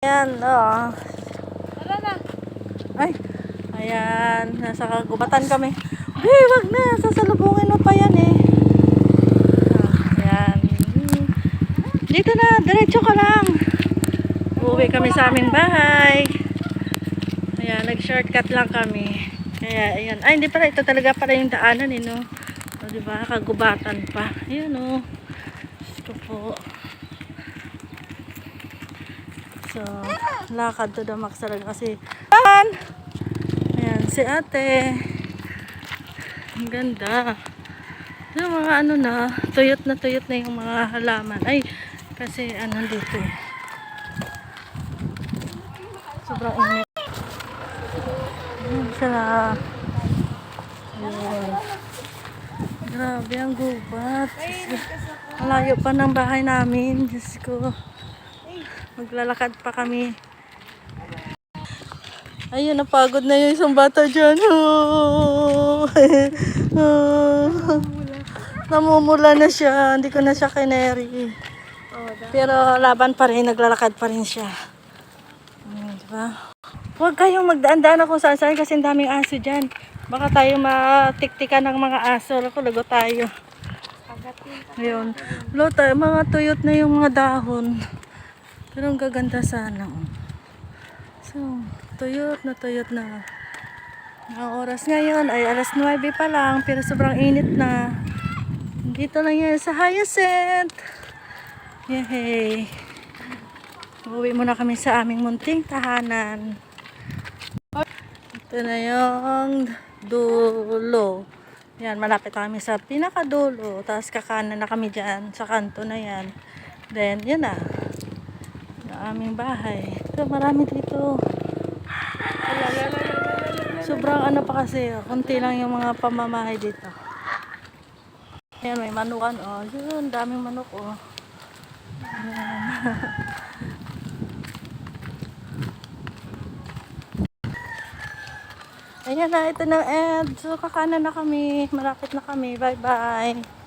Ayan, oh. Tara na. Ay, ayan, nasa kagubatan kami. Hey, wag na, sasalubungin mo pa yan eh. Ayan. Dito na, diretso ka lang. Uuwi kami sa aming bahay. Ayan, nag-shortcut lang kami. Kaya, ayan. Ay, hindi pala, ito talaga pala yung daanan eh, no? O, diba, kagubatan pa. Ayan, oh. Gusto po. So, lakad to the max talaga kasi ayan, si ate. Ang ganda. Yung mga ano na tuyot na yung mga halaman. Ay, kasi ano dito eh. Sobrang init. Ayan sila. Ayan. Grabe ang gubat. Malayo pa ng bahay namin. Diyos ko. Maglalakad pa kami. Ayun, napagod na yung isang bata dyan. Namumula na siya. Hindi ko na siya kineri. Pero laban pa rin. Naglalakad pa rin siya. Diba? Huwag kayong magdaan-daan kung saan-saan kasi ang daming aso dyan. Baka tayo matiktikan ng mga aso. Ako, lago tayo. Ayun. Lota, mga tuyot na yung mga dahon. Pero ang gaganda sana. So, tuyot na. Ang oras ngayon ay alas 9 pa lang. Pero sobrang init na. Dito lang yan sa Hyacinth. Yehey. Uwi muna kami sa aming munting tahanan. Ito na yung dulo. Yan, malapit kami sa pinakadulo. Tapos kakanan na kami dyan. Sa kanto na yan. Then, yan na. Aming bahay. Ito, marami dito. Sobrang ano pa kasi, konti lang yung mga pamamahay dito. Ayan, may manukan, oh. Yun, daming manok, oh. Ayan na, ito na end. So, kakanan na kami. Malapit na kami. Bye-bye.